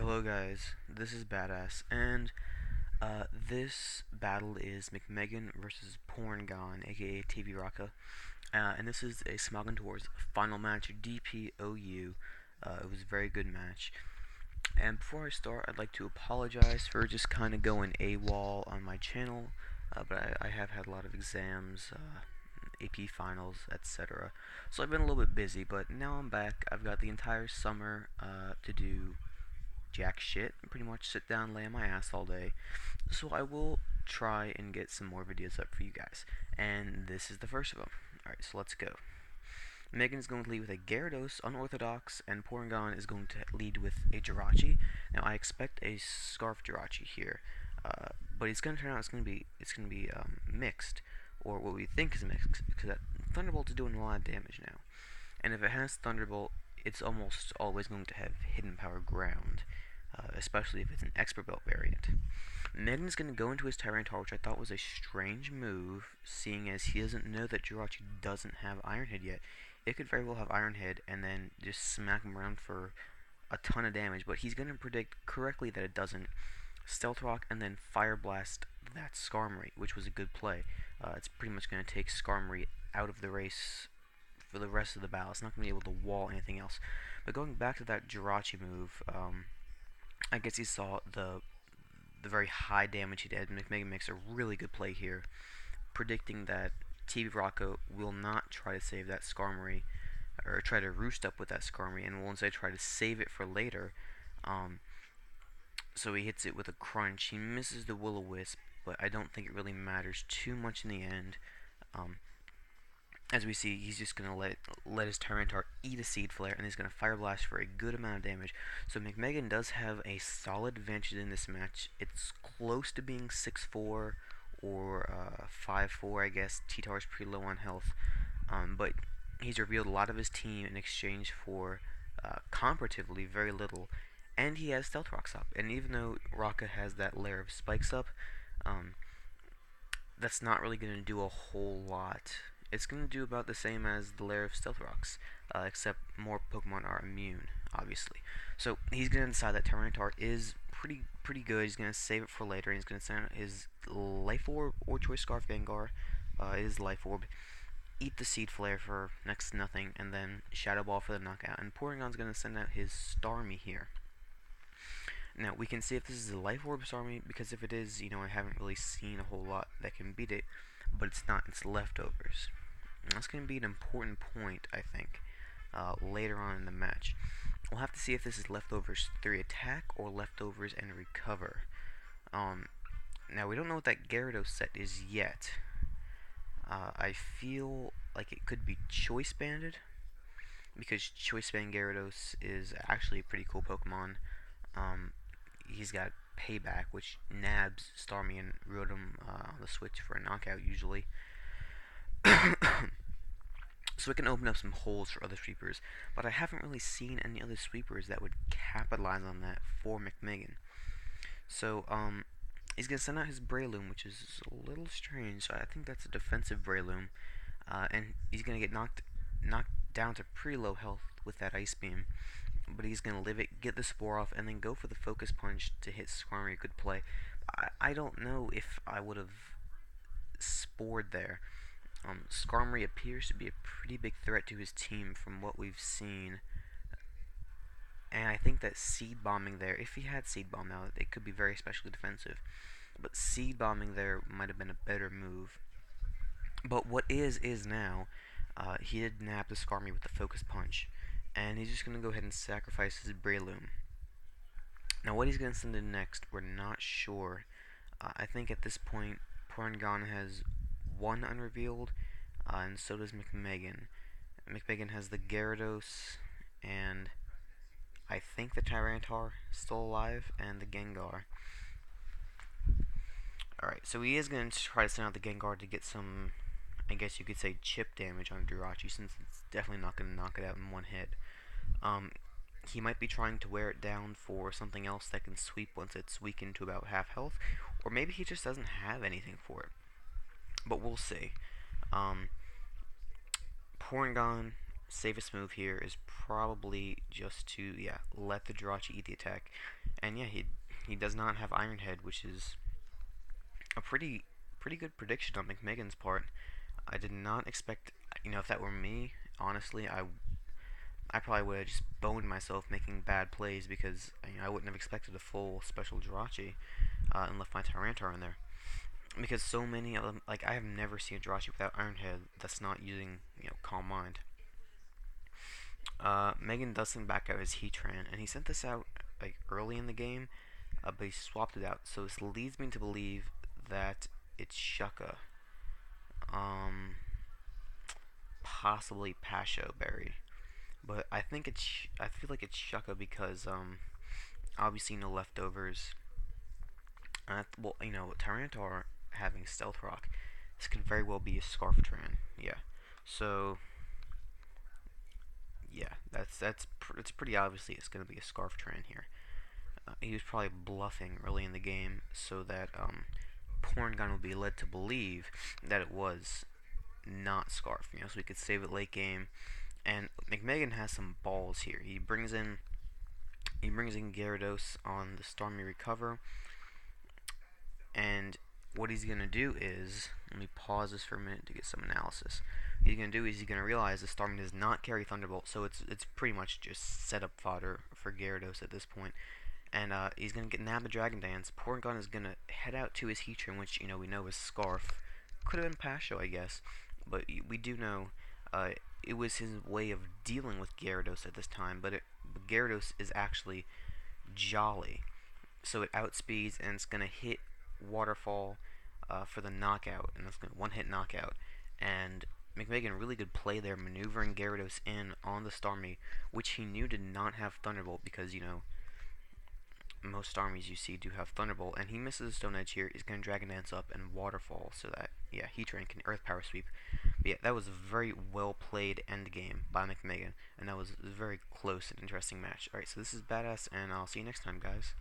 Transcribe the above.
Hello guys, this is Badass, and this battle is McMeghan versus Porengan, aka TV-Rocka, and this is a Smogon Tours final match, DP OU. It was a very good match. And before I start, I'd like to apologize for just kind of going AWOL on my channel, but I have had a lot of exams, AP finals, etc. So I've been a little bit busy, but now I'm back. I've got the entire summer to do jack shit and pretty much sit down, lay on my ass all day. So I will try and get some more videos up for you guys. And this is the first of them. Alright, so let's go. Megan is going to lead with a Gyarados, unorthodox, and Porygon is going to lead with a Jirachi. Now I expect a Scarf Jirachi here, but it's going to turn out it's going to be mixed, or what we think is mixed, because that Thunderbolt is doing a lot of damage now. And if it has Thunderbolt, it's almost always going to have Hidden Power Ground, especially if it's an Expert Belt variant. Megan's going to go into his Tyranitar, which I thought was a strange move, seeing as he doesn't know that Jirachi doesn't have Iron Head yet. It could very well have Iron Head and then just smack him around for a ton of damage, but he's going to predict correctly that it doesn't. Stealth Rock and then Fire Blast that Skarmory, which was a good play. It's pretty much going to take Skarmory out of the race for the rest of the battle. It's not going to be able to wall anything else. But going back to that Jirachi move, I guess he saw the very high damage he did. McMeghan makes a really good play here, predicting that TV-Rocka will not try to save that Skarmory, or try to roost up with that Skarmory, and will instead try to save it for later. So he hits it with a Crunch. He misses the Will-O-Wisp, but I don't think it really matters too much in the end. As we see, he's just going to let his Tyranitar eat a Seed Flare, and he's going to Fire Blast for a good amount of damage. So McMeghan does have a solid advantage in this match. It's close to being 6-4 or 5-4, I guess. T-Tar's pretty low on health, but he's revealed a lot of his team in exchange for comparatively very little, and he has Stealth Rocks up. And even though Rocka has that layer of spikes up, that's not really going to do a whole lot. It's going to do about the same as the layer of Stealth Rocks, except more Pokemon are immune, obviously. So he's going to decide that Tyranitar is pretty good. He's going to save it for later. He's going to send out his Life Orb or Choice Scarf Gengar, his Life Orb, eat the Seed Flare for next to nothing, and then Shadow Ball for the knockout. And Porygon's going to send out his Starmie here. Now, we can see if this is a Life Orb Starmie, because if it is, I haven't really seen a whole lot that can beat it, but it's not, it's leftovers. And that's going to be an important point, I think, later on in the match. We'll have to see if this is leftovers 3 attack or leftovers and recover. Now, we don't know what that Gyarados set is yet. I feel like it could be Choice Banded, because Choice Band Gyarados is actually a pretty cool Pokemon. He's got Payback, which nabs Starmie and Rotom on the switch for a knockout usually. So it can open up some holes for other sweepers, but I haven't really seen any other sweepers that would capitalize on that for McMeghan. So he's gonna send out his Breloom, which is a little strange. So I think that's a defensive Breloom, and he's gonna get knocked down to pretty low health with that Ice Beam. But he's going to live it, get the Spore off, and then go for the Focus Punch to hit Skarmory. Good play. I don't know if I would have spored there. Skarmory appears to be a pretty big threat to his team from what we've seen. And I think that Seed Bombing there, if he had Seed Bomb now, it could be very especially defensive. But Seed Bombing there might have been a better move. But what is now, he did nab the Skarmory with the Focus Punch. And he's just going to go ahead and sacrifice his Breloom. Now what he's going to send in next, we're not sure. I think at this point, Porygon has one unrevealed, and so does McMeghan. McMeghan has the Gyarados, and I think the Tyranitar still alive, and the Gengar. Alright, so he is going to try to send out the Gengar to get some, I guess you could say, chip damage on Jirachi, since it's definitely not going to knock it out in one hit. He might be trying to wear it down for something else that can sweep once it's weakened to about half health, or maybe he just doesn't have anything for it. But we'll see. Porygon safest move here is probably just to, yeah, let the Jirachi eat the attack. And yeah, he does not have Iron Head, which is a pretty good prediction on McMeghan's part. I did not expect, if that were me, honestly, I probably would have just boned myself making bad plays because I wouldn't have expected a full special Jirachi and left my Tyranitar in there. Because so many of them, like I have never seen a Jirachi without Iron Head that's not using Calm Mind. Megan does send back out his Heatran, and he sent this out like early in the game, but he swapped it out. So this leads me to believe that it's Shucka, um, possibly Pasho Berry, but I feel like it's Shucka because obviously no leftovers. Well, Tyranitar having Stealth Rock, this could very well be a Scarftran. Yeah, so yeah, it's pretty obviously it's gonna be a Scarftran here. He was probably bluffing early in the game so that Porengan would be led to believe that it was not Scarf, so he could save it late game. And McMeghan has some balls here. He brings in Gyarados on the Stormy Recover, and what he's gonna do is, let me pause this for a minute to get some analysis. What he's gonna do is he's gonna realize the Stormy does not carry Thunderbolt, so it's pretty much just setup fodder for Gyarados at this point. And he's gonna nab the Dragon Dance. Porygon is gonna head out to his Heatran, which we know is Scarf. Could have been Pasho, I guess, but we do know it was his way of dealing with Gyarados at this time. But Gyarados is actually Jolly, so it outspeeds and it's gonna hit Waterfall for the knockout, and that's gonna one-hit knockout. And McMeghan really good play there, maneuvering Gyarados in on the Starmie, which he knew did not have Thunderbolt because most armies you see do have Thunderbolt, and he misses Stone Edge here. He's going to Dragon Dance up and Waterfall so that, yeah, Heatran can Earth Power Sweep. But yeah, that was a very well played end game by McMeghan, and that was a very close and interesting match. Alright, so this is Badass, and I'll see you next time, guys.